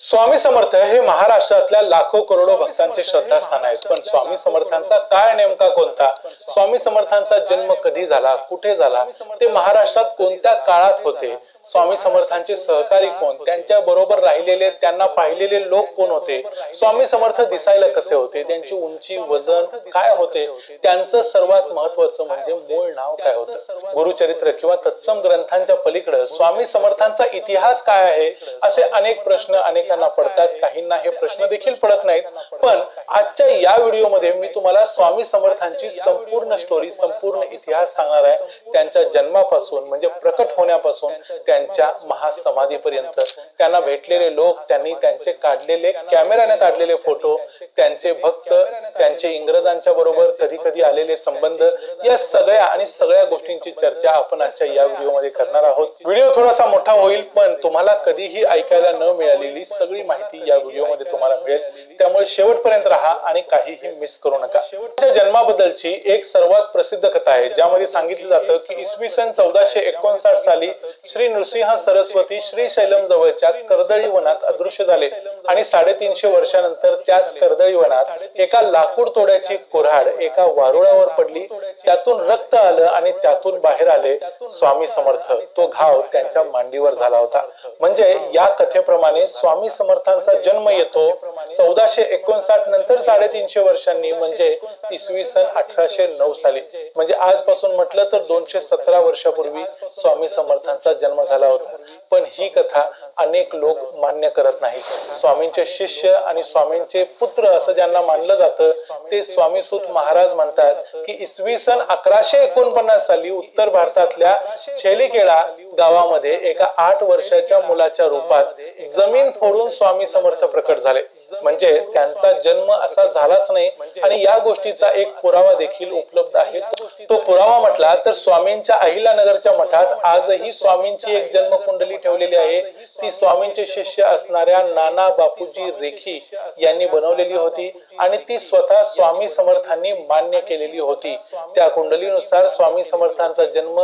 स्वामी समर्थ हे महाराष्ट्रातल्या लाखो करोडो भक्तांचे श्रद्धास्थान आहेत। पण स्वामी समर्थांचा काळ नेमका कोणता, स्वामी समर्थांचा जन्म कधी झाला, कुठे झाला, ते महाराष्ट्रात कोणत्या काळात होते, स्वामी समर्थांचे सहकारी कोण, त्यांच्या बरोबर राहिलेले त्यांना पाहिलेले लोक कोण होते, स्वामी समर्थ दिसायला कसे होते, त्यांची उंची वजन काय होते, त्यांचं सर्वात महत्वाचं म्हणजे मूळ नाव काय होतं। गुरुचरित्र किंवा तत्सम ग्रंथांच्या पलीकडे स्वामी समर्थांचा इतिहास काय आहे असे अनेक प्रश्न अनेकांना पडतात, काहींना हे प्रश्न देखील पडत नाहीत। पण आजच्या या व्हिडिओमध्ये मी तुम्हाला स्वामी समर्थांची संपूर्ण स्टोरी, संपूर्ण इतिहास सांगणार आहे। त्यांच्या जन्मापासून म्हणजे प्रकट होण्यापासून त्यांच्या महासमाधीपर्यंत, त्यांना भेटलेले लोक, त्यांनी त्यांचे काढलेले कॅमेराने काढलेले फोटो, त्यांचे भक्त, त्यांचे इंग्रजांच्या बरोबर कधी कधी आलेले संबंध, या सगळ्या गोष्टींची चर्चा आपण आजच्या या व्हिडिओमध्ये करणार आहोत। व्हिडिओ थोडासा मोठा होईल, पण तुम्हाला कधीही ऐकायला न मिळालेली सगळी माहिती या व्हिडिओमध्ये तुम्हाला मिळेल, त्यामुळे शेवटपर्यंत राहा आणि काहीही मिस करू नका। त्यांच्या जन्माबद्दलची एक सर्वात प्रसिद्ध कथा आहे, ज्यामध्ये सांगितलं जातं की इसवी सन 1459 साली श्री नृसिंह सरस्वती श्रीशैलम जवळच्या कर्दळी वनात अदृश्य झाले आणि 350 वर्षानंतर त्याच कर्दळी वनात एका लाकूड तोड्याची कुऱ्हाड एका वारुळावर पडली, त्यातून रक्त आलं आणि त्यातून बाहेर आले स्वामी समर्थ। तो घाव त्यांच्या मांडीवर झाला होता। म्हणजे या कथेप्रमाणे स्वामी समर्थांचा जन्म येतो 1459 नंतर 350 वर्षांनी, म्हणजे इसवी सन 1809 साली। म्हणजे आजपासून म्हटलं तर 217 वर्षापूर्वी स्वामी समर्थांचा जन्म झाला होता। पण ही कथा अनेक लोक मान्य करत नाहीत। स्वामींचे शिष्य आणि स्वामींचे पुत्र असं ज्यांना मानलं जातं ते स्वामीसूत महाराज म्हणतात की इसवी सन 1149 साली उत्तर भारतातल्या छेलीकेळा गावामध्ये एका 8 वर्षाच्या मुलाच्या रूपात जमीन फोडून स्वामी समर्थ प्रकट झाले। म्हणजे त्यांचा जन्म असा झालाच नाही आणि या गोष्टीचा एक पुरावा देखील उपलब्ध आहे। तो पुरावा म्हटला तर स्वामींच्या अहिल्यानगरच्या मठात आजही स्वामींची एक जन्मकुंडली ठेवलेली आहे। ती स्वामींचे शिष्य असणाऱ्या नाना बापूजी रेखी यांनी बनवलेली होती आणि ती स्वतः स्वामी समर्थांनी मान्य केलेली होती। त्या कुंडलीनुसार स्वामी समर्थांचा जन्म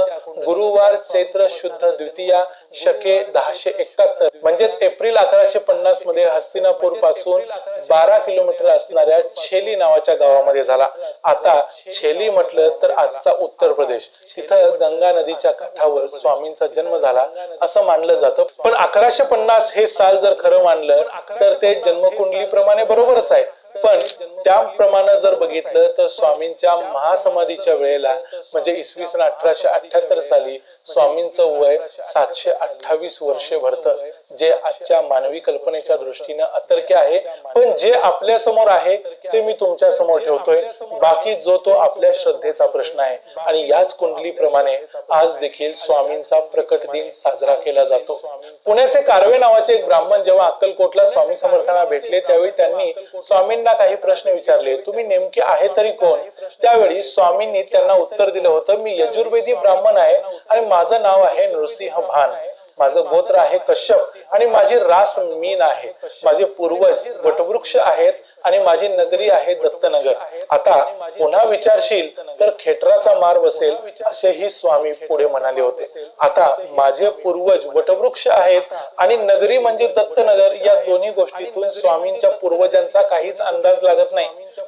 गुरुवार चैत्र शुद्ध द्वितीया शके 1071 म्हणजेच एप्रिल 1150 मध्ये हस्तिनापूर पासून 12 किलोमीटर असणाऱ्या छेली नावाच्या गावामध्ये झाला। आता छेली म्हटलं तर आजचा उत्तर प्रदेश, तिथं गंगा नदीच्या काठावर स्वामींचा जन्म झाला असं मानलं जातं। पण 1150 हे साल जर खरं मानलं तर ते जन्मकुंडली प्रमाणे बरोबरच आहे। पण त्याप्रमाणे जर बघितलं तर स्वामींच्या महासमाधीच्या वेळेला म्हणजे इसवी सन 1878 साली स्वामींचं वय 728 वर्षे भरतं, जे आजच्या मानवी कल्पनेच्या दृष्टीने अतर्क्य आहे। पण जे आपल्या समोर आहे ते मी तुमच्या समोर ठेवतोय, बाकी जो तो आपल्या श्रद्धेचा प्रश्न आहे। आणि याच कुंडलीप्रमाणे आज देखील स्वामींचा प्रकट दिन साजरा केला जातो। पुण्याचे कारवे नावाचे एक ब्राह्मण जेव्हा अक्कलकोटला स्वामी समर्थांना भेटले त्यावेळी त्यांनी स्वामींना काही प्रश्न विचारले, तुम्ही नेमके आहे तरी कोण? त्यावेळी स्वामींनी त्यांना उत्तर दिलं होतं, मी यजुर्वेदी ब्राह्मण आहे आणि माझं नाव आहे नृसिंह भान, माझं गोत्र आहे कश्यप आणि माझी रास मीन आहे, माझे पूर्वज वटवृक्ष आहेत आणि माझी नगरी आहे दत्तनगर। आता पुन्हा विचारशील तर खेटराचा मार बसेल असेही स्वामी पुढे म्हणाले होते। आता माझे पूर्वज वटवृक्ष आहेत आणि नगरी म्हणजे दत्तनगर, या दोन्ही गोष्टीतून स्वामींच्या पूर्वजांचा काहीच अंदाज लागत नाही।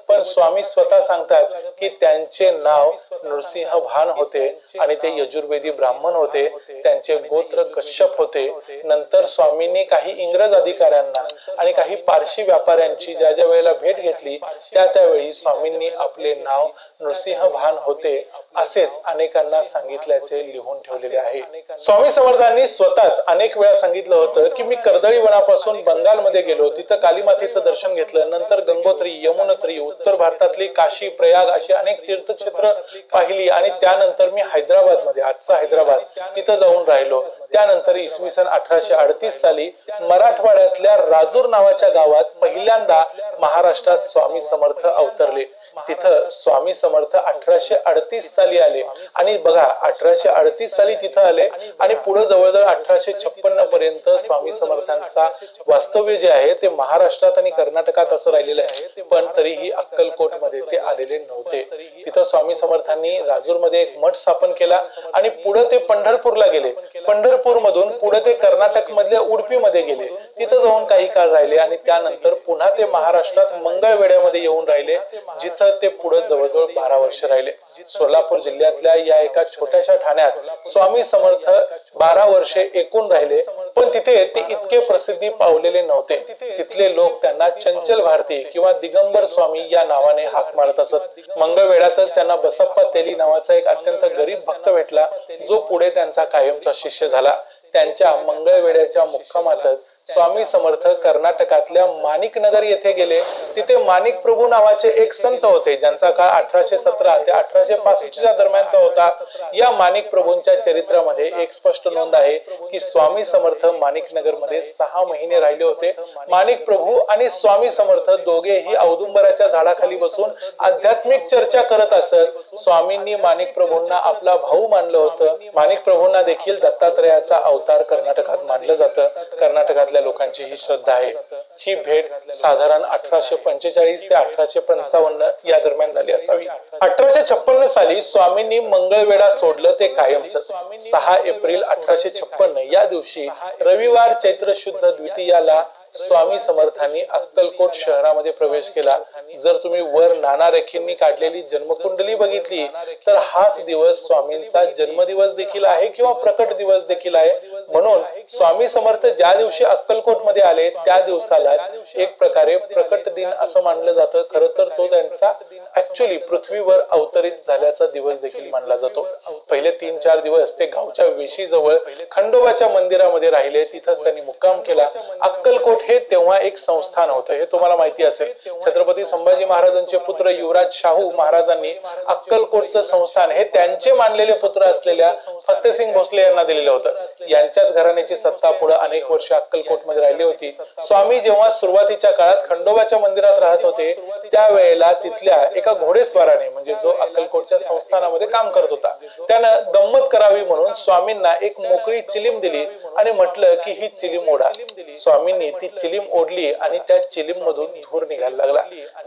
पण स्वामी स्वतः सांगतात की त्यांचे नाव नृसिंह भान होते आणि ते यजुर्वेदी ब्राह्मण होते, त्यांचे गोत्र कश्यप होते। नंतर स्वामींनी काही इंग्रज अधिकाऱ्यांना आणि काही पारशी व्यापाऱ्यांची ज्या ज्या वेळेला भेट घेतली त्यावेळी स्वामींनी आपले नाव नृसिंह भान होते असेच अनेकांना सांगितल्याचे लिहून ठेवलेले आहे। स्वामी समर्थांनी स्वतःच अनेक वेळा सांगितलं होतं की मी कर्दळी वनापासून बंगालमध्ये गेलो, तिथं कालीमातेचं दर्शन घेतलं, नंतर गंगोत्री, यमुनोत्री, उत्तर भारतातली काशी, प्रयाग अशी अनेक तीर्थक्षेत्र पाहिली आणि त्यानंतर मी हैदराबाद मध्ये, आजचा हैदराबाद, तिथं जाऊन राहिलो। त्यानंतर इसवी सन 1838 साली मराठवाड्यातल्या राजूर नावाच्या गावात पहिल्यांदा महाराष्ट्रात स्वामी समर्थ अवतरले। तिथं स्वामी समर्थ 1838 साली आले आणि बघा 1838 साली तिथं आले आणि पुढे जवळजवळ 1856 पर्यंत स्वामी समर्थांचा वास्तव्य जे आहे ते महाराष्ट्रात आणि कर्नाटकात असं राहिलेलं आहे। पण तरीही अक्कलकोट मध्ये ते आलेले नव्हते। तिथं स्वामी समर्थांनी राजूर मध्ये एक मठ स्थापन केला आणि पुढे ते पंढरपूरला गेले। पंढरपूर पंढरपूर मधून पुढे ते कर्नाटक मधल्या उडपी मध्ये गेले, तिथं जाऊन काही काळ राहिले आणि त्यानंतर पुन्हा ते महाराष्ट्रात मंगळवेढ्यामध्ये येऊन राहिले, जिथं ते पुढे जवळजवळ 12 वर्ष राहिले. सोलापूर जिल्ह्यातल्या या एका छोट्याशा ठाण्यात स्वामी समर्थ 12 वर्षे एकूण राहिले. पण तिथे ते इतके प्रसिद्धी पावलेले नव्हते. तिथले लोक त्यांना चंचल भारती किंवा दिगंबर स्वामी या नावाने हाक मारत असत. मंगळवेढ्यातच त्यांना बसप्पा तेली नावाचा एक अत्यंत गरीब भक्त भेटला, जो पुढे त्यांचा कायमचा शिष्य झाला. त्यांच्या मंगळवेढ्याच्या मुक्कामातच स्वामी समर्थ कर्नाटकातल्या माणिकनगर येथे गेले. तिथे माणिक प्रभू नावाचे एक संत होते, ज्यांचा काळ 1817 ते 1865 दरम्यानचा होता. या माणिक प्रभूंच्या चरित्रामध्ये एक स्पष्ट नोंद आहे की स्वामी समर्थ माणिकनगर मध्ये 6 महिने राहिले होते. माणिक प्रभू आणि स्वामी समर्थ दोघेही औदुंबराच्या झाडाखाली बसून आध्यात्मिक चर्चा करत असत. स्वामींनी माणिक प्रभूंना आपला भाऊ मानलं होतं. माणिक प्रभूंना देखील दत्तात्रयाचा अवतार कर्नाटकात मानलं जातं. कर्नाटकातल्या लोकांची ही श्रद्धा आहे. ही भेट साधारण 1845 ते 1855 या दरम्यान झाली असावी. 1856 साली स्वामींनी मंगळवेढा सोडलं ते कायमच. 6 एप्रिल 1856 या दिवशी रविवार चैत्र शुद्ध द्वितीयाला स्वामी समर्थांनी अक्कलकोट शहरामध्ये प्रवेश केला. जर तुम्ही वर नाना रेखींनी काढलेली जन्मकुंडली बघितली तर हाच दिवस स्वामींचा जन्मदिवस देखील आहे किंवा प्रकट दिवस देखील आहे. म्हणून स्वामी समर्थ ज्या दिवशी अक्कलकोट मध्ये आले त्या दिवसालाच एक प्रकारे प्रकट दिन असं मानलं जातं. खरं तर तो त्यांचा ऍक्च्युअली पृथ्वीवर अवतरित झाल्याचा दिवस देखील मानला जातो. पहिले 3-4 दिवस ते गावच्या वेशीजवळ खंडोबाच्या मंदिरामध्ये राहिले. तिथंच त्यांनी मुक्काम केला. अक्कलकोट हे तेव्हा एक संस्थान होतं, हे तुम्हाला माहिती असेल. छत्रपती संभाजी महाराजांचे पुत्र युवराज शाहू महाराजांनी अक्कलकोटचं संस्थान हे त्यांचे मानलेले पुत्र असलेल्या फत्तेसिंग भोसले यांना दिलेलं होतं. यांच्याच घराण्याची सत्ता पुढे अनेक वर्ष अक्कलकोट मध्ये राहिली होती. स्वामी जेव्हा सुरुवातीच्या काळात खंडोबाच्या मंदिरात राहत होते त्यावेळेला तिथल्या एका घोडेस्वाराने, म्हणजे जो अक्कलकोटच्या संस्थानामध्ये काम करत होता, त्यानं गंमत करावी म्हणून स्वामींना एक मोकळी चिलीम दिली आणि म्हटलं की ही चिलीम ओढा. स्वामींनी ती चिलीम ओढली आणि त्या चिलीम मधून धूर निघायला लागला.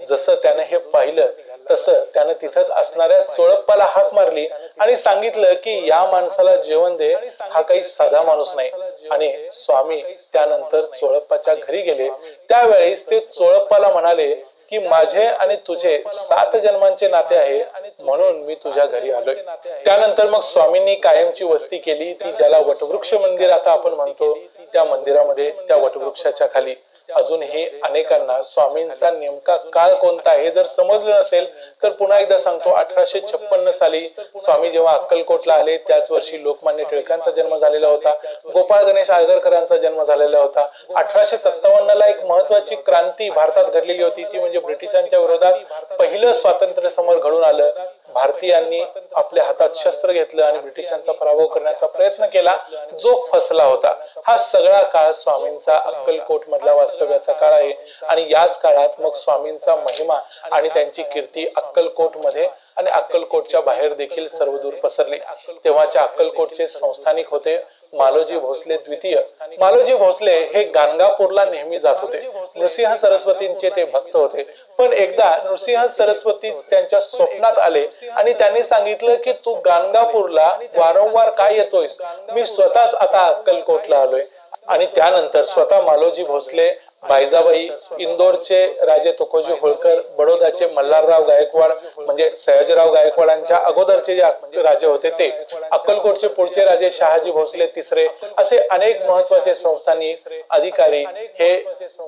जसं त्यानं हे पाहिलं तसं त्यानं तिथंच असणाऱ्या चोळप्पाला हाक मारली आणि सांगितलं की या माणसाला जेवण दे, हा काही साधा माणूस नाही. आणि स्वामी त्यानंतर चोळप्पाच्या घरी गेले. त्यावेळेस ते चोळप्पाला म्हणाले की माझे आणि तुझे 7 जन्मांचे नाते आहे, म्हणून मी तुझ्या घरी आलोय. त्यानंतर मग स्वामींनी कायमची वस्ती केली, ती ज्याला वटवृक्ष मंदिर आता आपण म्हणतो. त्या मंदिरामध्ये त्या वटवृक्षाच्या खाली अजूनही अनेकांना स्वामींचा नेमका काळ कोणता हे जर समजलं नसेल तर पुन्हा एकदा सांगतो. 1856 साली स्वामी जेव्हा अक्कलकोटला आले त्याच वर्षी लोकमान्य टिळकांचा जन्म झालेला होता. गोपाळ गणेश आगरकरांचा जन्म झालेला होता. 1857 ला एक महत्वाची क्रांती भारतात घडलेली होती, ती म्हणजे ब्रिटिशांच्या विरोधात पहिलं स्वातंत्र्य समर घडून आलं. भारतीयांनी आपल्या हातात शस्त्र घेतलं आणि ब्रिटिशांचा पराभव करण्याचा प्रयत्न केला, जो फसला होता. हा सगळा काळ स्वामींचा अक्कलकोट मधला वास्तव्याचा काळ आहे. आणि याच काळात मग स्वामींचा महिमा आणि त्यांची कीर्ती अक्कलकोट मध्ये आणि अक्कलकोटच्या बाहेर देखील सर्वदूर पसरली. तेव्हाच्या अक्कलकोटचे संस्थानिक होते मालोजी भोसले द्वितीय. मालोजी भोसले हे गाणगापूरला नेहमी जात होते. नृसिंह सरस्वतींचे ते भक्त होते. पण एकदा नृसिंह सरस्वती त्यांच्या स्वप्नात आले आणि त्यांनी सांगितलं की तू गाणगापूरला वारंवार काय येतोयस, मी स्वतःच आता अक्कलकोटला आलोय. आणि त्यानंतर स्वतः मालोजी भोसले, बायजाबाई, इंदोरचे राजे तुकोजी होळकर, बडोदाचे मल्हारराव गायकवाड म्हणजे सयाजीराव गायकवाडांच्या अगोदरचे जे राजे होते ते, अक्कलकोटचे पुढचे राजे शहाजी भोसले तिसरे, असे अनेक महत्वाचे संस्थानिक अधिकारी हे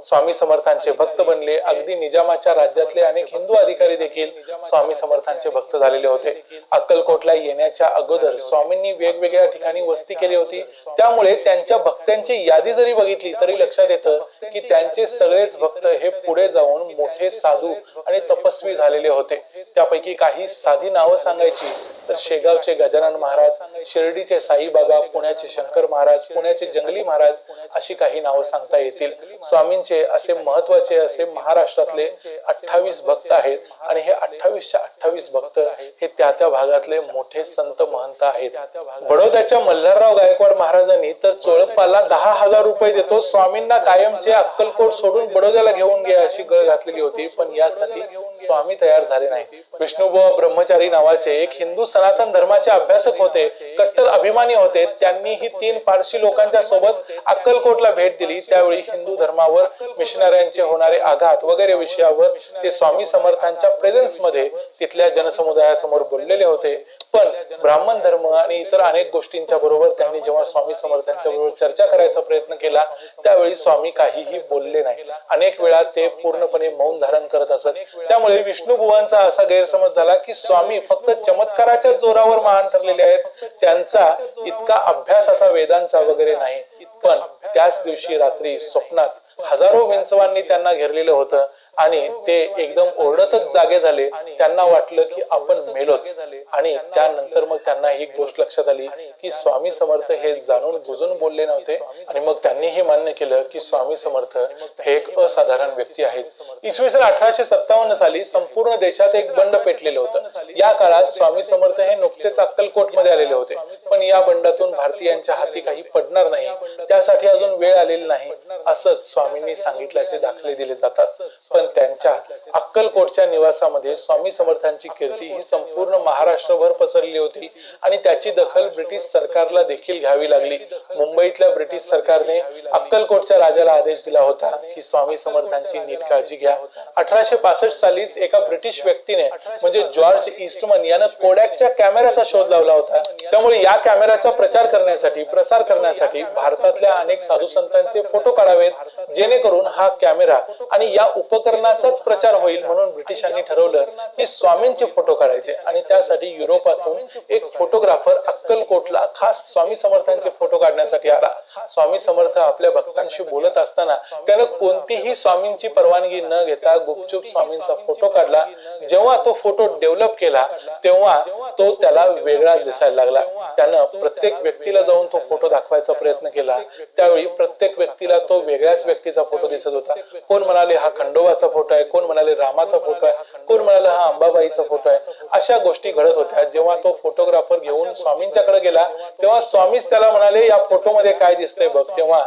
स्वामी समर्थांचे भक्त बनले. अगदी निजामाच्या राज्यातले अनेक हिंदू अधिकारी देखील स्वामी समर्थांचे भक्त झालेले होते. अक्कलकोटला येण्याच्या अगोदर स्वामींनी वेगवेगळ्या ठिकाणी वस्ती केली होती. त्यामुळे त्यांच्या भक्तांची यादी जरी बघितली तरी लक्षात येतं की त्यांचे सगळेच भक्त हे पुढे जाऊन मोठे साधू आणि तपस्वी झालेले होते. त्यापैकी काही साधी नावं सांगायची तर शेगावचे गजानन महाराज, शिर्डीचे साईबाबा, पुण्याचे शंकर महाराज, पुण्याचे जंगली महाराज अशी काही नावं सांगता येतील. स्वामींचे असे महत्वाचे असे महाराष्ट्रातले 28 भक्त आहेत आणि हे 28च्या 28 भक्त हे त्या भागातले मोठे संत महंत आहेत. बडोद्याच्या मल्हारराव गायकवाड महाराजांनी तर चोळप्पाला 10,000 रुपये देतो स्वामींना कायमचे अक्कलकोट अक्कलकोट सोडून बडोद्याला घेऊन घ्या अशी गळ घातलेली होती, पण यासाठी स्वामी तयार झाले नाही. विष्णुबुवा ब्रह्मचारी नावाचे एक हिंदू सनातन धर्माचे अभ्यासक होते, कट्टर अभिमानी होते. त्यांनी ही 3 पारशी लोकांच्या सोबत अक्कलकोटला भेट दिली. त्यावेळी हिंदू धर्मावर मिशनऱ्यांचे होणारे आघात वगैरे विषयावर ते स्वामी समर्थांच्या प्रेझेन्स मध्ये तिथल्या जनसमुदायासमोर बोललेले होते. पण ब्राह्मण धर्म आणि इतर अनेक गोष्टींच्या बरोबर त्यांनी जेव्हा स्वामी समर्थांच्या बरोबर चर्चा करायचा प्रयत्न केला त्यावेळी स्वामी काहीही बोलले नाही. अनेक वेळा ते पूर्णपणे मौन धारण करत असत. त्यामुळे विष्णुबुवांचा असा गैरसमज झाला की स्वामी फक्त चमत्काराच्या जोरावर महान ठरलेले आहेत, त्यांचा इतका अभ्यास असा वेदांचा वगैरे नाही. पण त्याच दिवशी रात्री स्वप्नात हजारो विंचवांनी त्यांना घेरलेलं होतं आणि ते एकदम ओरडतच जागे झाले. त्यांना वाटलं की आपण मेलोच. आणि त्यानंतर मग त्यांना ही गोष्ट लक्षात आली की स्वामी समर्थ हे जाणून बुजून बोलले नव्हते. आणि मग त्यांनी हे मान्य केलं की स्वामी समर्थ हे एक असाधारण व्यक्ती आहेत. इसवी सन 1857 साली संपूर्ण देशात एक बंड पेटलेलं होतं. या काळात स्वामी समर्थ हे नुकतेच अक्कलकोट मध्ये आलेले होते. पण या बंडातून भारतीयांच्या हाती काही पडणार नाही, त्यासाठी अजून वेळ आलेली नाही असंच स्वामींनी सांगितल्याचे दाखले दिले जातात. पण त्यांच्या अक्कलकोटच्या निवासामध्ये स्वामी समर्थांची कीर्ती ही संपूर्ण महाराष्ट्रभर पसरली होती आणि त्याची दखल ब्रिटिश सरकारला देखील घ्यावी लागली. मुंबईतल्या ब्रिटिश सरकारने अक्कलकोटच्या राजाला आदेश दिला होता की स्वामी समर्थांची नीट काळजी घ्या. 1865 सालीच एका ब्रिटिश व्यक्तीने म्हणजे जॉर्ज ईस्टमन यानं कोडॅकच्या कॅमेऱ्याचा शोध लावला होता. त्यामुळे या कॅमेऱ्याचा प्रचार करण्यासाठी प्रसार करण्यासाठी भारतातल्या अनेक साधू संतांचे फोटो काढावेत, जेणेकरून हा कॅमेरा आणि या उपकरणाचाच प्रचार होईल. म्हणून ब्रिटिशांनी ठरवलं की स्वामींचे फोटो काढायचे आणि त्यासाठी युरोपातून एक फोटोग्राफर अक्कलकोटला खास स्वामी समर्थांचे फोटो काढण्यासाठी आला. स्वामी समर्थ आपल्या भक्तांशी बोलत असताना त्यानं कोणतीही स्वामींची परवानगी न घेता गुपचूप स्वामींचा फोटो काढला. जेव्हा तो फोटो डेव्हलप केला तेव्हा तो त्याला वेगळाच दिसायला लागला. त्यानं प्रत्येक व्यक्तीला जाऊन तो फोटो दाखवायचा प्रयत्न केला. त्यावेळी प्रत्येक व्यक्तीला तो वेगळ्याच व्यक्तीचा फोटो दिसत होता. कोण म्हणाले हा खंडोबाचा फोटो आहे, कोण म्हणाले रामाचा फोटो आहे, कोण म्हणाले हा अंबाबाईचा फोटो आहे. अशा गोष्टी घडत होत्या. जेव्हा तो फोटोग्राफर घेऊन स्वामींच्याकडे गेला तेव्हा स्वामीच त्याला म्हणाले या फोटोमध्ये काय दिसतंय बघ. तेव्हा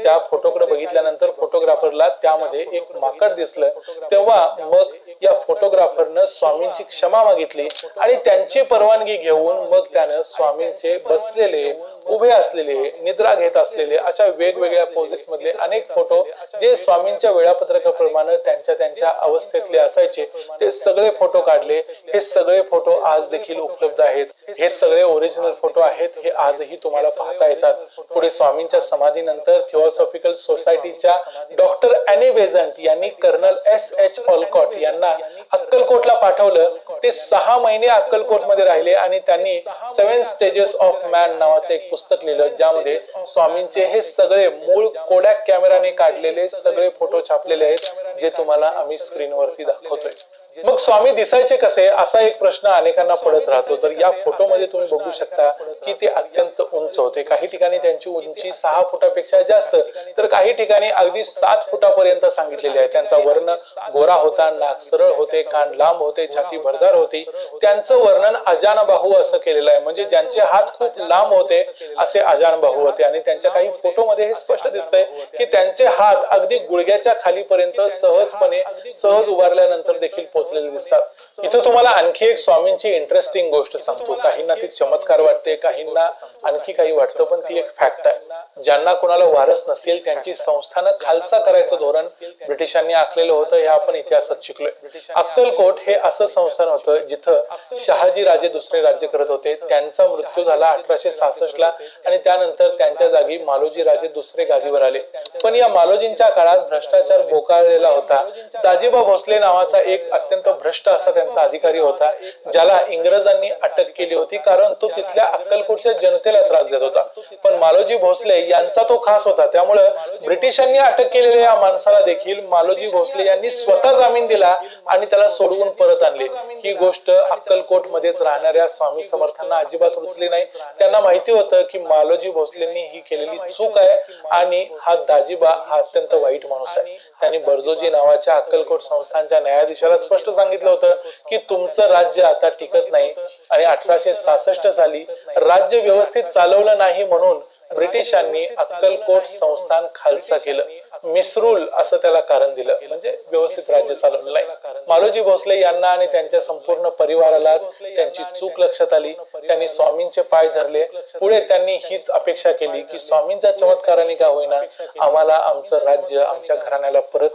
त्या फोटोकडे बघितल्यानंतर फोटोग्राफरला त्यामध्ये एक माकड दिसलं. तेव्हा मग या फोटोग्राफरनं स्वामींची क्षमा मागितली आणि त्यांची परवानगी घेऊन मग त्यानं स्वामींचे बसलेले, उभे असलेले, निद्रा घेत असलेले अशा वेगवेगळ्या पोजेस मधले अनेक फोटो जे स्वामींच्या वेळापत्रकाप्रमाणे त्यांच्या अवस्थेतले असायचे ते सगळे फोटो काढले. हे सगळे फोटो आज देखील उपलब्ध आहेत. हे सगळे ओरिजिनल फोटो आहेत. हे आजही तुम्हाला पाहता येतात. पुढे स्वामींच्या समाधीनंतर थिओसॉफिकल सोसायटीच्या डॉक्टर ॲनी बेझंट यांनी कर्नल S.H. ऑलकॉट यांना अक्कलकोटला पाठवलं. ते 6 महिने अक्कलकोट मध्ये राहिले आणि त्यांनी 7 स्टेजेस ऑफ मॅन नावाचे एक पुस्तक लिहिलं, ज्यामध्ये स्वामींचे हे सगळे मूळ कोडॅक कॅमेराने काढलेले सगळे फोटो छापलेले आहेत, जे तुम्हाला आम्ही स्क्रीनवरती दाखवतोय. मग स्वामी दिसायचे कसे असा एक प्रश्न अनेकांना पडत राहतो. तर या फोटोमध्ये तुम्ही बघू शकता की ते अत्यंत उंच होते. काही ठिकाणी त्यांची उंची 6 फुटापेक्षा जास्त, तर काही ठिकाणी अगदी 7 फुटापर्यंत सांगितलेली आहे. त्यांचा वर्ण गोरा होता, नाक सरळ होते, कान लांब होते, छाती भरदार होती. त्यांचं वर्णन अजानबाहू असं केलेलं आहे, म्हणजे ज्यांचे हात खूप लांब होते असे अजानबाहू होते. आणि त्यांच्या काही फोटोमध्ये हे स्पष्ट दिसतंय की त्यांचे हात अगदी गुडघ्याच्या खालीपर्यंत सहज उभारल्यानंतर देखील दिसतात. इथे तुम्हाला आणखी एक स्वामींची इंटरेस्टिंग गोष्ट सांगतो. काहींना ती चमत्कार वाटते, काहींना आणखी काही वाटतं, पण ती एक फॅक्ट आहे. ज्यांना कोणाला वारस नसेल त्यांची संस्थानं खालसा करायचं धोरण ब्रिटिशांनी आखलेलं होतं, हे आपण इतिहासात शिकलोय. अक्कलकोट हे असं संस्थान होतं जिथं शहाजी राजे दुसरे राज्य करत होते. त्यांचा मृत्यू झाला 1866 ला आणि त्यानंतर त्यांच्या जागी मालोजी राजे दुसरे गादीवर आले. पण या मालोजींच्या काळात भ्रष्टाचार बोकाळलेला होता. दाजीबा भोसले नावाचा एक अत्यंत भ्रष्ट असा त्यांचा अधिकारी होता, ज्याला इंग्रजांनी अटक केली होती कारण तो तिथल्या अक्कलकोटच्या जनतेला त्रास देत होता. पण मालोजी भोसले यांचा तो खास होता, त्यामुळे ब्रिटिशांनी अटक केलेल्या या माणसाला देखील मालोजी भोसले यांनी स्वतः जामीन दिला आणि त्याला सोडवून परत आणले. ही गोष्ट अक्कलकोट मध्येच राहणाऱ्या स्वामी समर्थांना अजिबात रुचली नाही. त्यांना माहिती होतं की मालोजी भोसलेंनी ही केलेली चूक आहे आणि हा दाजीबा हा अत्यंत वाईट माणूस आहे. त्यांनी बर्जोजी नावाच्या अक्कलकोट संस्थानच्या न्यायाधीशाला स्पष्ट सांगितलं होतं की तुमचं राज्य आता टिकत नाही आणि 1866 साली राज्य व्यवस्थित चालवलं नाही म्हणून ब्रिटिशांनी अक्कलकोट संस्थान खालसा केलं, मिसरूल असं त्याला कारण दिलं, म्हणजे व्यवस्थित राज्य चालवलं नाही. मालोजी भोसले यांना आणि त्यांच्या संपूर्ण परिवारालाच त्यांची चूक लक्षात आली. त्यांनी स्वामींचे पाय धरले. पुढे त्यांनी हीच अपेक्षा केली की स्वामींच्या चमत्काराने का होईना आम्हाला आमचं राज्य आमच्या घराण्याला परत